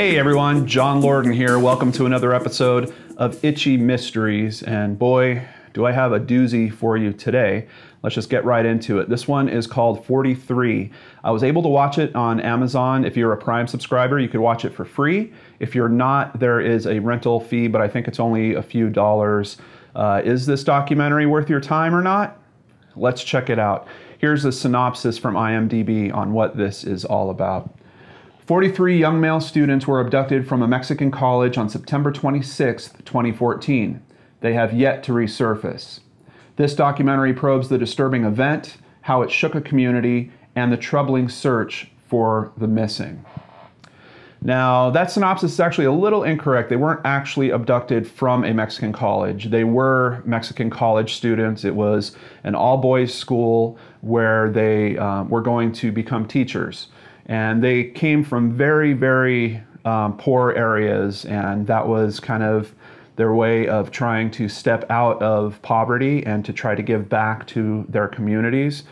Hey everyone, John Lorden here. Welcome to another episode of Itchy Mysteries. And boy, do I have a doozy for you today. Let's just get right into it. This one is called 43. I was able to watch it on Amazon. If you're a Prime subscriber, you could watch it for free. If you're not, there is a rental fee, but I think it's only a few dollars. Is this documentary worth your time or not? Let's check it out. Here's a synopsis from IMDB on what this is all about. 43 young male students were abducted from a Mexican college on September 26, 2014. They have yet to resurface. This documentary probes the disturbing event, how it shook a community, and the troubling search for the missing. Now, that synopsis is actually a little incorrect. They weren't actually abducted from a Mexican college. They were Mexican college students. It was an all-boys school where they were going to become teachers. And they came from very, very poor areas, and that was kind of their way of trying to step out of poverty and to try to give back to their communities.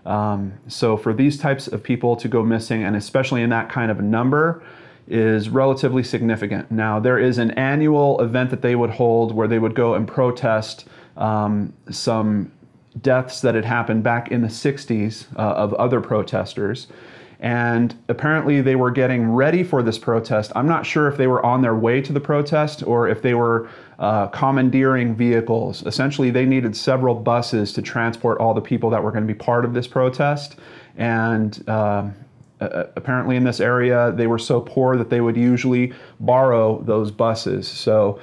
So for these types of people to go missing, and especially in that kind of a number, is relatively significant. Now, there is an annual event that they would hold where they would go and protest some deaths that had happened back in the 60s of other protesters. And apparently they were getting ready for this protest. I'm not sure if they were on their way to the protest or if they were commandeering vehicles. Essentially, they needed several buses to transport all the people that were going to be part of this protest. And apparently in this area, they were so poor that they would usually borrow those buses. So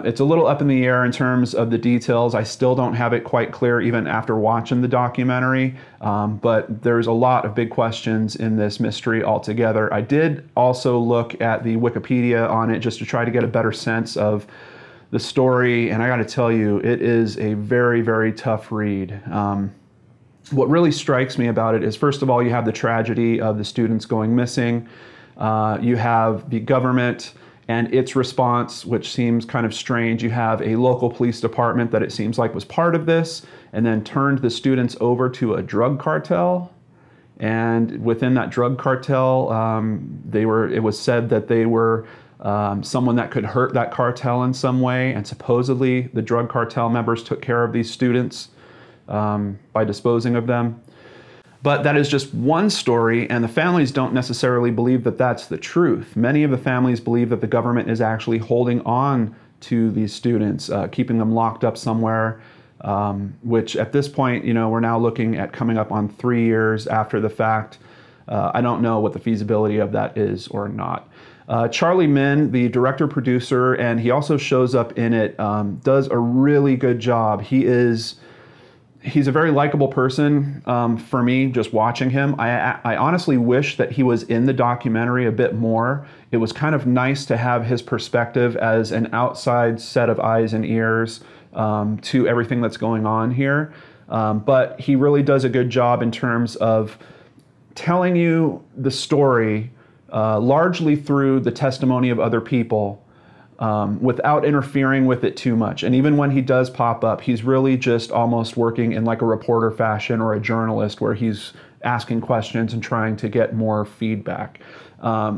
it's a little up in the air in terms of the details. I still don't have it quite clear even after watching the documentary, but there's a lot of big questions in this mystery altogether. I did also look at the Wikipedia on it just to try to get a better sense of the story, and I got to tell you, it is a very, very tough read. What really strikes me about it is, first of all, you have the tragedy of the students going missing. You have the government and its response, which seems kind of strange. You have a local police department that it seems like was part of this and then turned the students over to a drug cartel. And within that drug cartel, it was said that they were someone that could hurt that cartel in some way. And supposedly the drug cartel members took care of these students by disposing of them. But that is just one story, and the families don't necessarily believe that that's the truth. Many of the families believe that the government is actually holding on to these students, keeping them locked up somewhere, which at this point, we're now looking at coming up on 3 years after the fact. I don't know what the feasibility of that is or not. Charlie Min, the director-producer, and he also shows up in it, does a really good job. He's a very likable person for me, just watching him. I honestly wish that he was in the documentary a bit more. It was kind of nice to have his perspective as an outside set of eyes and ears to everything that's going on here. But he really does a good job in terms of telling you the story largely through the testimony of other people, without interfering with it too much. And even when he does pop up, he's really just almost working in like a reporter fashion or a journalist where he's asking questions and trying to get more feedback.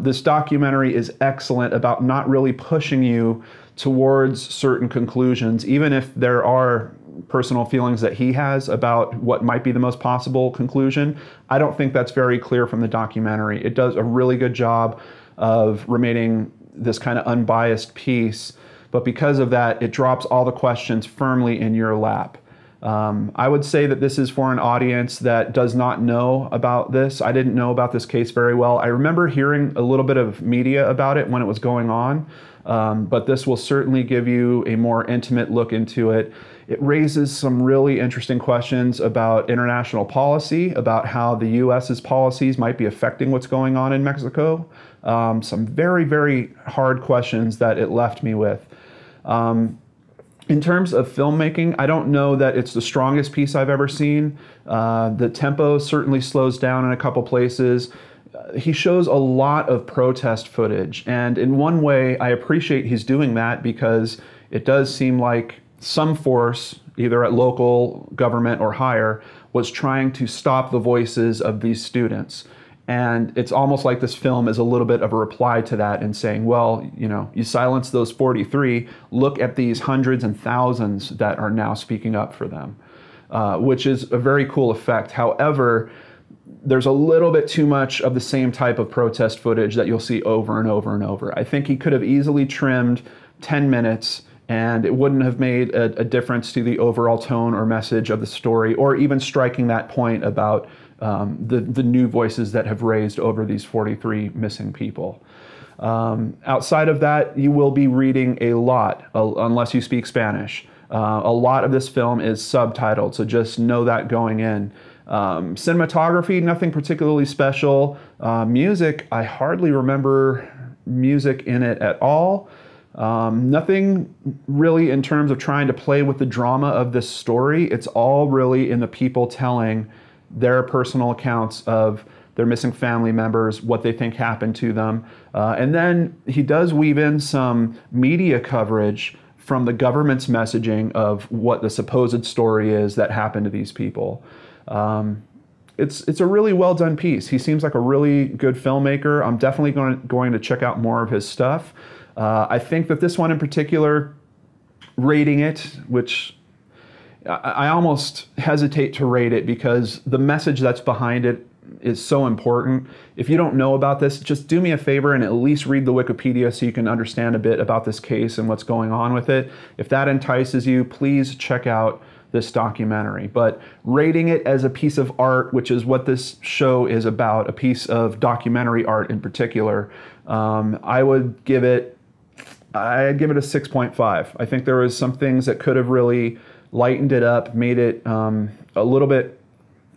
This documentary is excellent about not really pushing you towards certain conclusions, even if there are personal feelings that he has about what might be the most possible conclusion. I don't think that's very clear from the documentary. It does a really good job of remaining this kind of unbiased piece, but because of that, it drops all the questions firmly in your lap. I would say that this is for an audience that does not know about this. I didn't know about this case very well. I remember hearing a little bit of media about it when it was going on, but this will certainly give you a more intimate look into it. It raises some really interesting questions about international policy, about how the U.S.'s policies might be affecting what's going on in Mexico. Some very, very hard questions that it left me with. In terms of filmmaking, I don't know that it's the strongest piece I've ever seen. The tempo certainly slows down in a couple places. He shows a lot of protest footage, and in one way, I appreciate he's doing that because it does seem like some force, either at local government or higher, was trying to stop the voices of these students. And it's almost like this film is a little bit of a reply to that and saying, well, you know, you silence those 43, look at these hundreds and thousands that are now speaking up for them, which is a very cool effect. However, there's a little bit too much of the same type of protest footage that you'll see over and over and over. I think he could have easily trimmed 10 minutes and it wouldn't have made a difference to the overall tone or message of the story, or even striking that point about the new voices that have raised over these 43 missing people. Outside of that, you will be reading a lot, unless you speak Spanish. A lot of this film is subtitled, so just know that going in. Cinematography, nothing particularly special. Music, I hardly remember music in it at all. Nothing really in terms of trying to play with the drama of this story. It's all really in the people telling their personal accounts of their missing family members, what they think happened to them. And then he does weave in some media coverage from the government's messaging of what the supposed story is that happened to these people. It's a really well done piece. He seems like a really good filmmaker. I'm definitely going to check out more of his stuff. I think that this one in particular, rating it, which I almost hesitate to rate it because the message that's behind it is so important. If you don't know about this, just do me a favor and at least read the Wikipedia so you can understand a bit about this case and what's going on with it. If that entices you, please check out this documentary. But rating it as a piece of art, which is what this show is about, a piece of documentary art in particular, I'd give it a 6.5. I think there was some things that could have really lightened it up, made it a little bit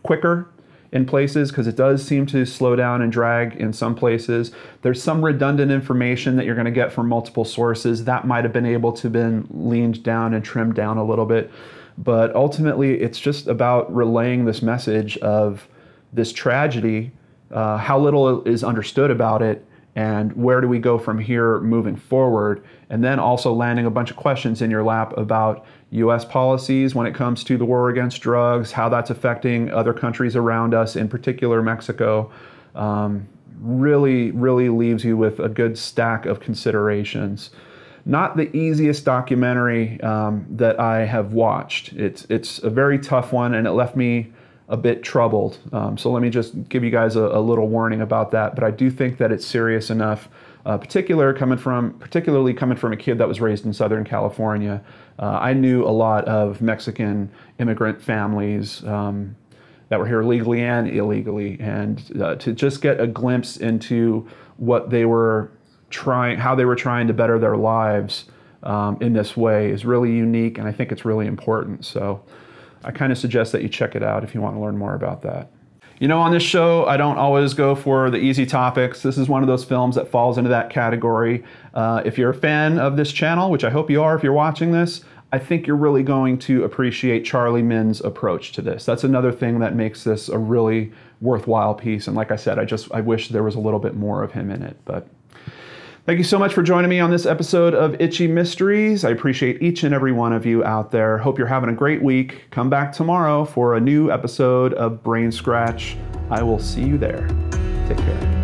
quicker in places, because it does seem to slow down and drag in some places. There's some redundant information that you're going to get from multiple sources that might have been able to been leaned down and trimmed down a little bit. But ultimately, it's just about relaying this message of this tragedy, how little is understood about it, and where do we go from here moving forward, and then also landing a bunch of questions in your lap about U.S. policies when it comes to the war against drugs, how that's affecting other countries around us, in particular Mexico. Really, really leaves you with a good stack of considerations. Not the easiest documentary that I have watched. It's a very tough one, and it left me a bit troubled. So let me just give you guys a little warning about that. But I do think that it's serious enough, particularly coming from a kid that was raised in Southern California. I knew a lot of Mexican immigrant families that were here legally and illegally, and to just get a glimpse into what they were how they were trying to better their lives in this way is really unique, and I think it's really important. So I kind of suggest that you check it out if you want to learn more about that. You know, on this show, I don't always go for the easy topics. This is one of those films that falls into that category. If you're a fan of this channel, which I hope you are if you're watching this, I think you're really going to appreciate Charlie Min's approach to this. That's another thing that makes this a really worthwhile piece. And like I said, I wish there was a little bit more of him in it. But thank you so much for joining me on this episode of Itchy Mysteries. I appreciate each and every one of you out there. Hope you're having a great week. Come back tomorrow for a new episode of Brain Scratch. I will see you there. Take care.